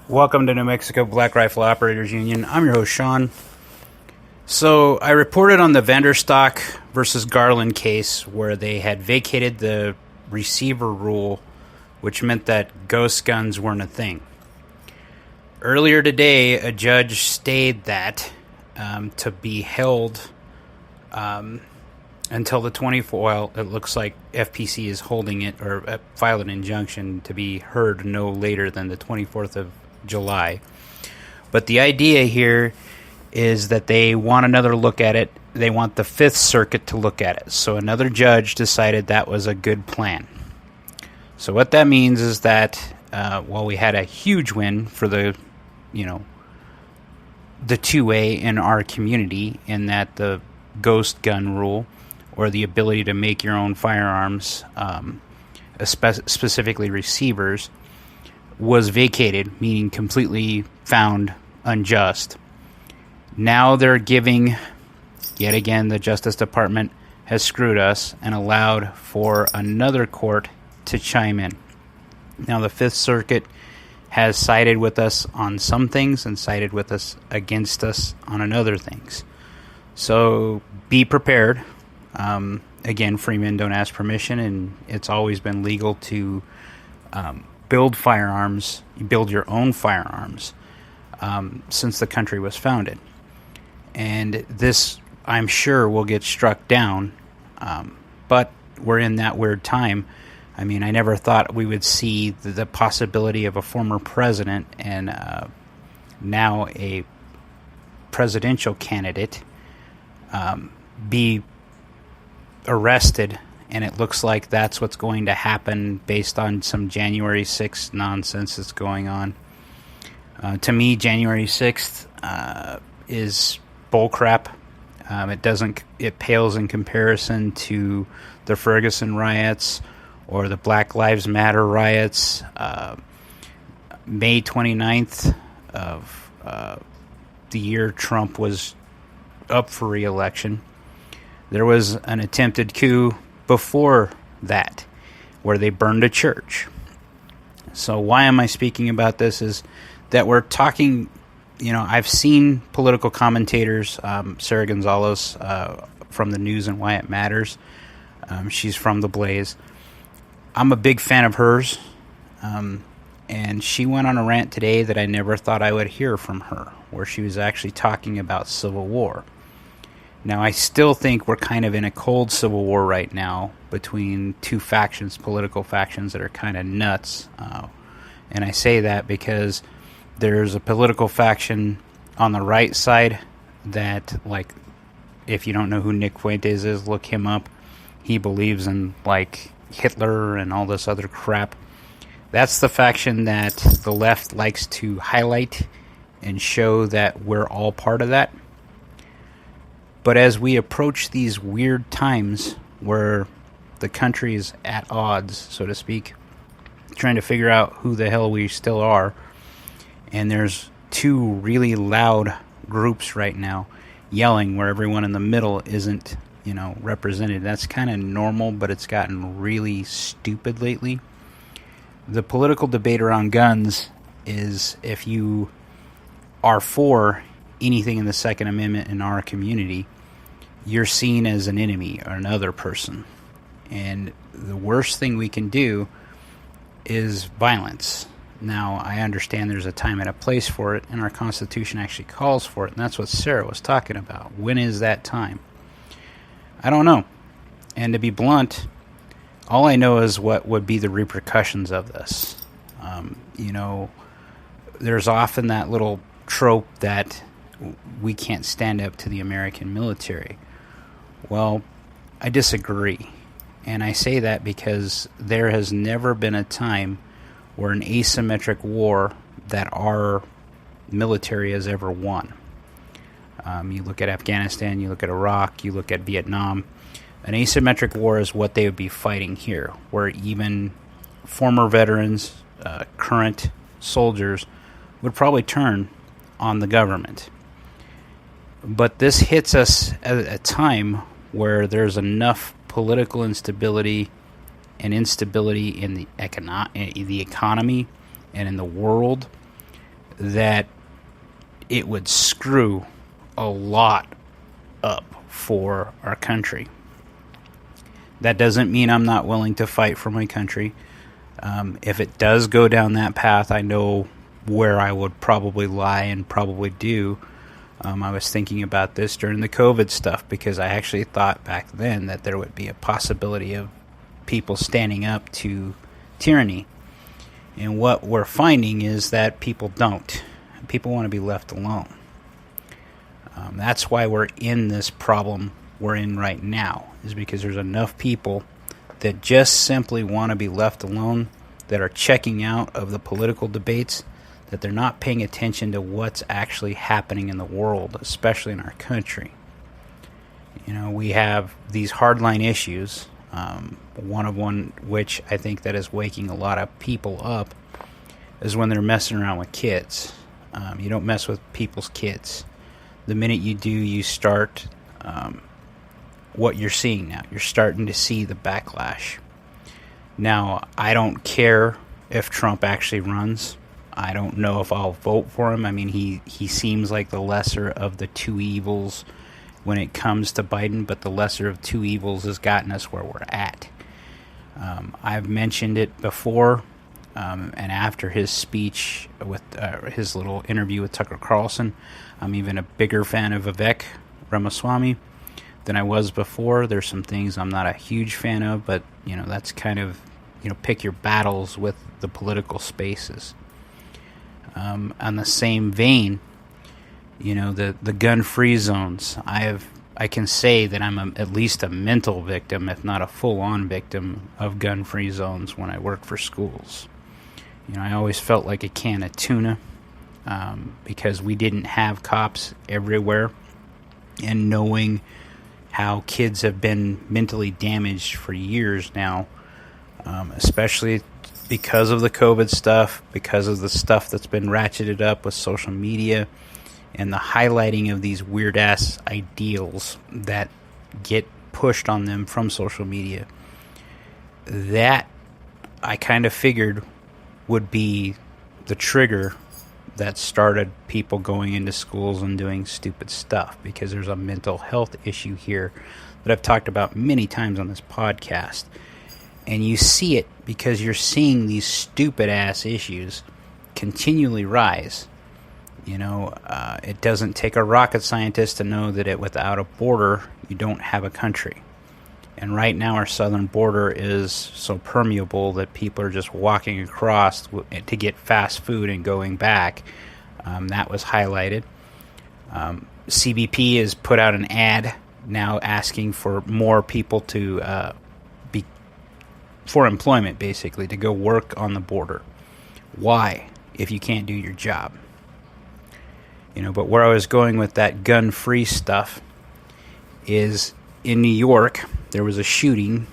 Welcome to New Mexico Black Rifle Operators Union. I'm your host, Sean. So I reported on the Vanderstock versus Garland case where they had vacated the receiver rule, which meant that ghost guns weren't a thing. Earlier today, a judge stayed that to be held until the 24th. Well, it looks like FPC is holding it, or filed an injunction to be heard no later than the 24th of July. But the idea here is that they want another look at it. They want the Fifth Circuit to look at it. So another judge decided that was a good plan. So what that means is that while we had a huge win for the 2A in our community, in that the ghost gun rule, or the ability to make your own firearms, specifically receivers, was vacated, meaning completely found unjust. Now they're giving, yet again, the Justice Department has screwed us and allowed for another court to chime in. Now the Fifth Circuit has sided with us on some things and sided with us against us on other things. So be prepared. Again, free men don't ask permission, and it's always been legal to build firearms, build your own firearms, since the country was founded. And this, I'm sure, will get struck down, but we're in that weird time. I mean, I never thought we would see the possibility of a former president and now a presidential candidate be arrested, and it looks like that's what's going to happen based on some January 6th nonsense that's going on. To me, January 6th is bullcrap. It pales in comparison to the Ferguson riots or the Black Lives Matter riots. May 29th of the year Trump was up for re-election, there was an attempted coup before that where they burned a church. So why am I speaking about this is that we're talking, I've seen political commentators, Sarah Gonzalez from the News and Why It Matters. She's from The Blaze. I'm a big fan of hers. And she went on a rant today that I never thought I would hear from her, where she was actually talking about civil war. Now, I still think we're kind of in a cold civil war right now between two factions, political factions that are kind of nuts. And I say that because there's a political faction on the right side that, like, if you don't know who Nick Fuentes is, look him up. He believes in, like, Hitler and all this other crap. That's the faction that the left likes to highlight and show that we're all part of that. But as we approach these weird times where the country is at odds, so to speak, trying to figure out who the hell we still are, and there's two really loud groups right now yelling where everyone in the middle isn't, represented. That's kind of normal, but it's gotten really stupid lately. The political debate around guns is, if you are for anything in the Second Amendment in our community, you're seen as an enemy or another person. And the worst thing we can do is violence. Now, I understand there's a time and a place for it, and our Constitution actually calls for it, and that's what Sarah was talking about. When is that time? I don't know. And to be blunt, all I know is what would be the repercussions of this. There's often that little trope that we can't stand up to the American military. Well, I disagree. And I say that because there has never been a time where an asymmetric war that our military has ever won. You look at Afghanistan, you look at Iraq, you look at Vietnam. An asymmetric war is what they would be fighting here, where even former veterans, current soldiers, would probably turn on the government. But this hits us at a time where there's enough political instability and instability in the economy and in the world that it would screw a lot up for our country. That doesn't mean I'm not willing to fight for my country. If it does go down that path, I know where I would probably lie and probably do. I was thinking about this during the COVID stuff because I actually thought back then that there would be a possibility of people standing up to tyranny. And what we're finding is that people don't. People want to be left alone. That's why we're in this problem we're in right now, is because there's enough people that just simply want to be left alone, that are checking out of the political debates, that they're not paying attention to what's actually happening in the world, especially in our country. You know, we have these hardline issues, one which I think that is waking a lot of people up is when they're messing around with kids. You don't mess with people's kids. The minute you do, you start what you're seeing now. You're starting to see the backlash. Now, I don't care if Trump actually runs. I don't know if I'll vote for him. I mean, he seems like the lesser of the two evils when it comes to Biden, but the lesser of two evils has gotten us where we're at. I've mentioned it before, and after his speech with his little interview with Tucker Carlson, I'm even a bigger fan of Vivek Ramaswamy than I was before. There's some things I'm not a huge fan of, but that's kind of pick your battles with the political spaces. On the same vein, the gun-free zones. I can say that I'm at least a mental victim, if not a full-on victim, of gun-free zones when I work for schools. I always felt like a can of tuna because we didn't have cops everywhere, and knowing how kids have been mentally damaged for years now, especially because of the COVID stuff, because of the stuff that's been ratcheted up with social media and the highlighting of these weird-ass ideals that get pushed on them from social media. That, I kind of figured, would be the trigger that started people going into schools and doing stupid stuff, because there's a mental health issue here that I've talked about many times on this podcast. And you see it because you're seeing these stupid-ass issues continually rise. It doesn't take a rocket scientist to know that without a border, you don't have a country. And right now our southern border is so permeable that people are just walking across to get fast food and going back. That was highlighted. CBP has put out an ad now asking for more people to for employment, basically, to go work on the border. Why, if you can't do your job? But where I was going with that gun-free stuff is in New York, there was a shooting,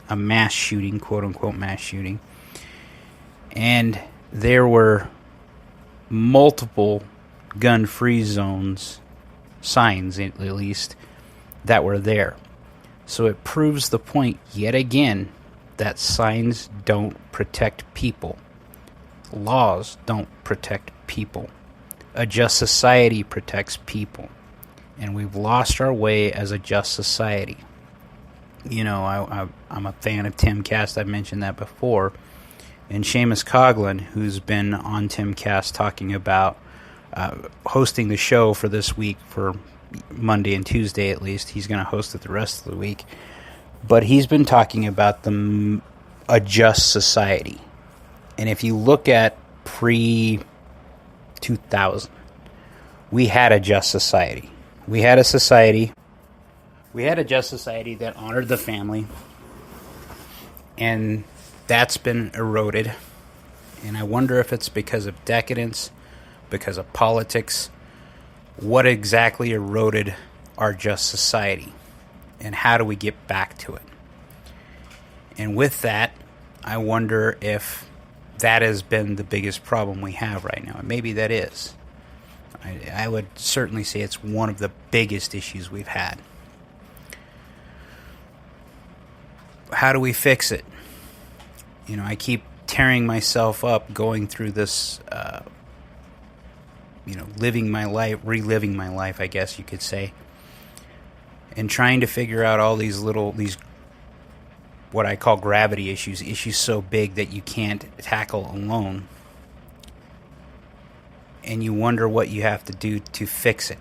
a mass shooting, quote-unquote mass shooting, and there were multiple gun-free zones, signs at least, that were there. So it proves the point yet again that signs don't protect people. Laws don't protect people. A just society protects people. And we've lost our way as a just society. I'm a fan of Timcast. I've mentioned that before. And Seamus Coughlin, who's been on Timcast talking about hosting the show for this week, for Monday and Tuesday at least. He's going to host it the rest of the week. But he's been talking about a just society. And if you look at pre-2000, we had a just society. We had a just society that honored the family. And that's been eroded. And I wonder if it's because of decadence, because of politics. What exactly eroded our just society? And how do we get back to it? And with that, I wonder if that has been the biggest problem we have right now. And maybe that is. I would certainly say it's one of the biggest issues we've had. How do we fix it? I keep tearing myself up going through this living my life, reliving my life, I guess you could say, and trying to figure out all these what I call gravity issues so big that you can't tackle alone. And you wonder what you have to do to fix it.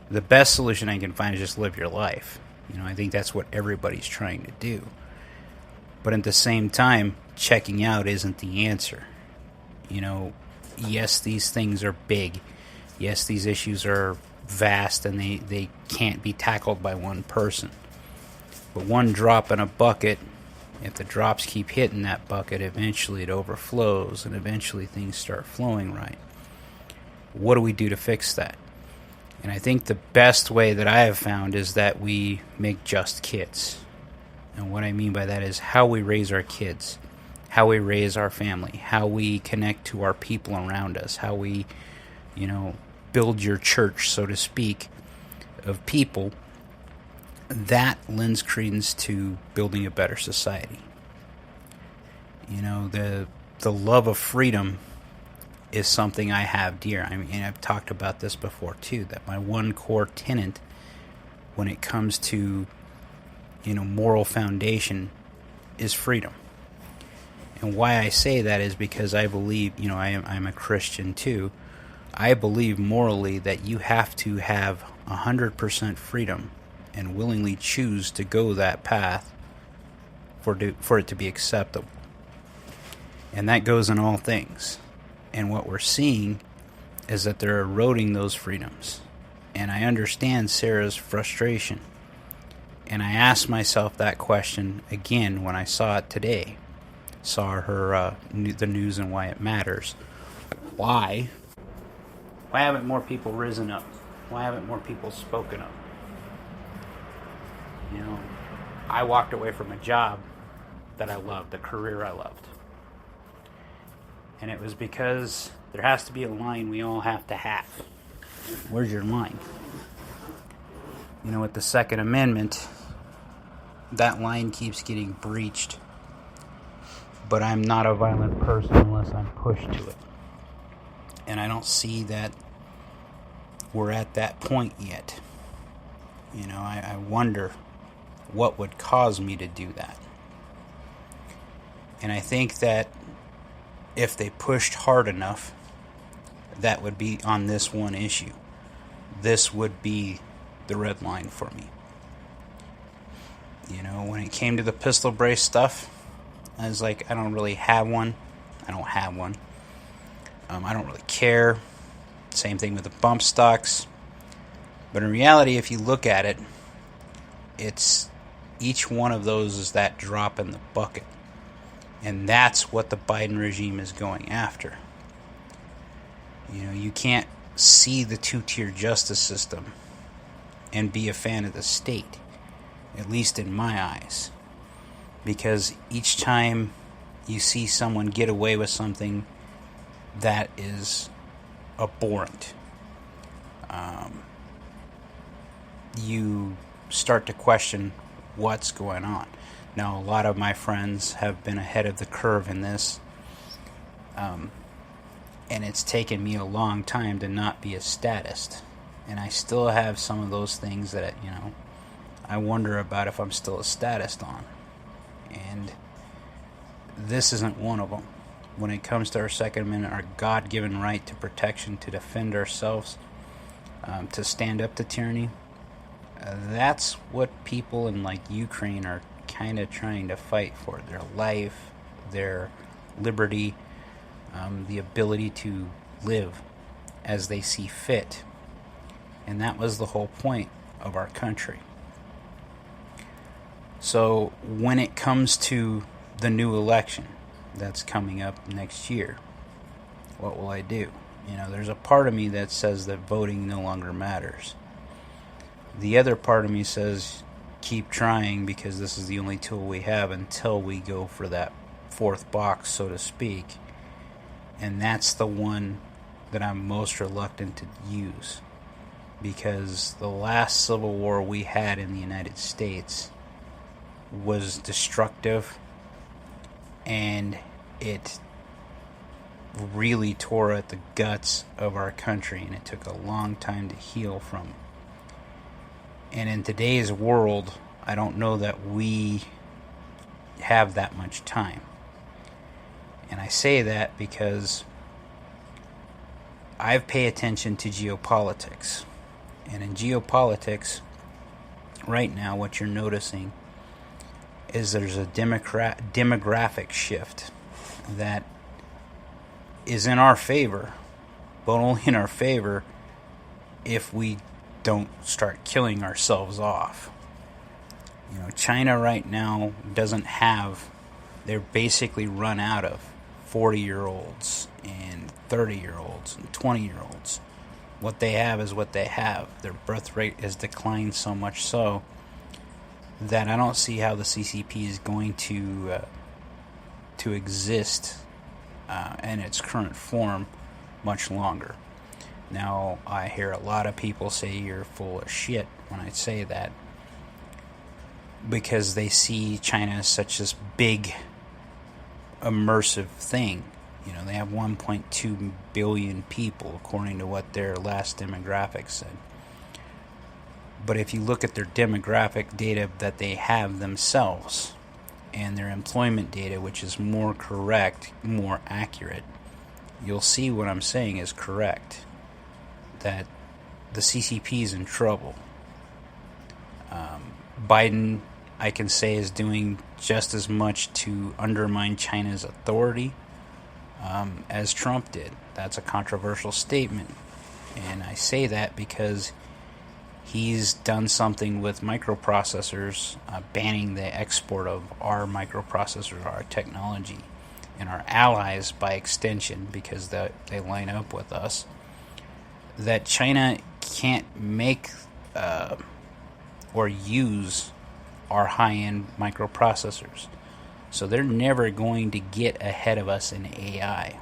The best solution I can find is just live your life. I think that's what everybody's trying to do. But at the same time, checking out isn't the answer. Yes, these things are big. Yes, these issues are vast and they can't be tackled by one person. But one drop in a bucket, if the drops keep hitting that bucket, eventually it overflows and eventually things start flowing right. What do we do to fix that? And I think the best way that I have found is that we make just kids. And what I mean by that is how we raise our kids, how we raise our family, how we connect to our people around us, how we, build your church, so to speak, of people. That lends credence to building a better society. The love of freedom is something I have dear. I've talked about this before too, that my one core tenet when it comes to, moral foundation is freedom. And why I say that is because I believe, I'm a Christian too. I believe morally that you have to have 100% freedom and willingly choose to go that path for it to be acceptable. And that goes in all things. And what we're seeing is that they're eroding those freedoms. And I understand Sarah's frustration. And I asked myself that question again when I saw it today. Saw her, the news and why it matters. Why? Why haven't more people risen up? Why haven't more people spoken up? I walked away from a job that I loved, a career I loved. And it was because there has to be a line we all have to have. Where's your line? With the Second Amendment, that line keeps getting breached. But I'm not a violent person unless I'm pushed to it. And I don't see that we're at that point yet. I wonder what would cause me to do that. And I think that if they pushed hard enough, that would be on this one issue. This would be the red line for me. When it came to the pistol brace stuff, I was like, I don't really have one. I don't have one. I don't really care. Same thing with the bump stocks. But in reality, if you look at it, it's each one of those is that drop in the bucket. And that's what the Biden regime is going after. You can't see the two-tier justice system and be a fan of the state, at least in my eyes. Because each time you see someone get away with something that is abhorrent, you start to question what's going on. Now, a lot of my friends have been ahead of the curve in this, and it's taken me a long time to not be a statist. And I still have some of those things that, I wonder about if I'm still a statist on. And this isn't one of them. When it comes to our Second Amendment, our God-given right to protection, to defend ourselves, to stand up to tyranny, that's what people in Ukraine are kind of trying to fight for. Their life, their liberty, the ability to live as they see fit. And that was the whole point of our country. So when it comes to the new election that's coming up next year, what will I do? There's a part of me that says that voting no longer matters. The other part of me says keep trying, because this is the only tool we have until we go for that fourth box, so to speak. And that's the one that I'm most reluctant to use, because the last civil war we had in the United States was destructive, and it really tore at the guts of our country, and it took a long time to heal from. And in today's world, I don't know that we have that much time. And I say that because I've paid attention to geopolitics. And in geopolitics, right now, what you're noticing is there's a demographic shift that is in our favor, but only in our favor if we don't start killing ourselves off. You know, China right now doesn't have, they're basically run out of 40-year-olds and 30-year-olds and 20-year-olds. What they have is what they have. Their birth rate has declined so much so that I don't see how the CCP is going to exist in its current form much longer. Now, I hear a lot of people say you're full of shit when I say that, because they see China as such this big, immersive thing. You know, they have 1.2 billion people, according to what their last demographic said. But if you look at their demographic data that they have themselves, and their employment data, which is more correct, more accurate, you'll see what I'm saying is correct. That the CCP is in trouble. Biden, I can say, is doing just as much to undermine China's authority as Trump did. That's a controversial statement. And I say that because he's done something with microprocessors, banning the export of our microprocessors, our technology, and our allies by extension, because they line up with us, that China can't make or use our high-end microprocessors. So they're never going to get ahead of us in AI.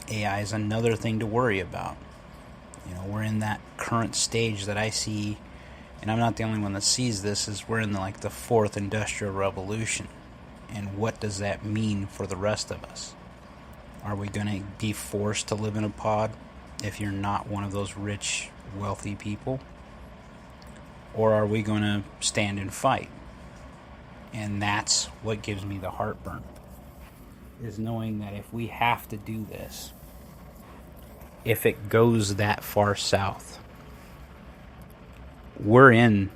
AI is another thing to worry about. You know, we're in that current stage that I see, and I'm not the only one that sees this, is we're in the fourth industrial revolution. And what does that mean for the rest of us? Are we going to be forced to live in a pod if you're not one of those rich, wealthy people? Or are we going to stand and fight? And that's what gives me the heartburn, is knowing that if we have to do this, if it goes that far south, we're in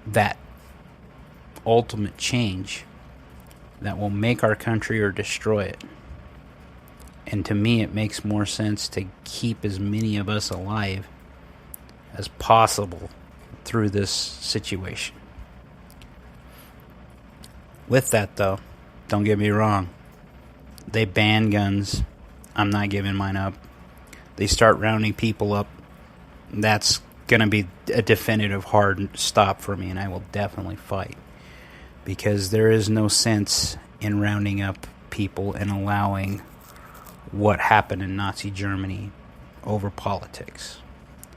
that ultimate change that will make our country or destroy it. And to me, it makes more sense to keep as many of us alive as possible through this situation. With that, though, don't get me wrong. They ban guns. I'm not giving mine up. They start rounding people up. That's going to be a definitive hard stop for me, and I will definitely fight. Because there is no sense in rounding up people and allowing what happened in Nazi Germany over politics.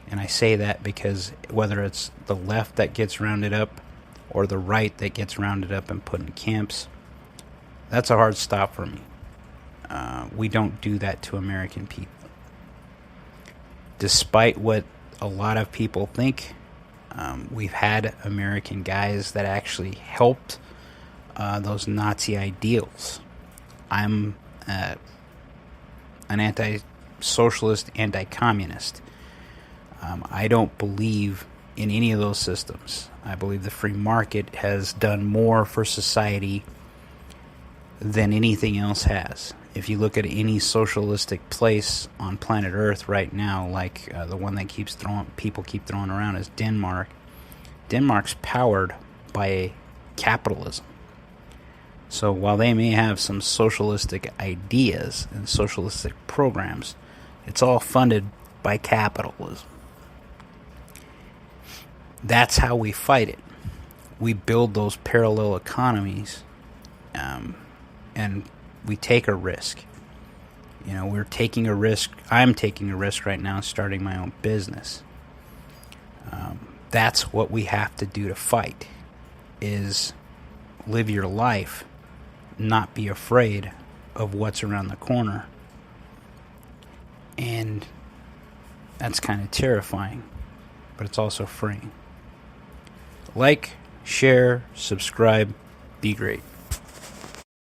And I say that because whether it's the left that gets rounded up or the right that gets rounded up and put in camps, that's a hard stop for me. We don't do that to American people. Despite what a lot of people think, we've had American guys that actually helped those Nazi ideals. I'm an anti-socialist, anti-communist. I don't believe in any of those systems. I believe the free market has done more for society than anything else has. If you look at any socialistic place on planet Earth right now, like the one that people keep throwing around is Denmark. Denmark's powered by capitalism. So while they may have some socialistic ideas and socialistic programs, it's all funded by capitalism. That's how we fight it. We build those parallel economies, and we take a risk. You know, we're taking a risk. I'm taking a risk right now starting my own business. That's what we have to do to fight, is live your life, not be afraid of what's around the corner. And that's kind of terrifying, but it's also freeing. Like, share, subscribe, be great.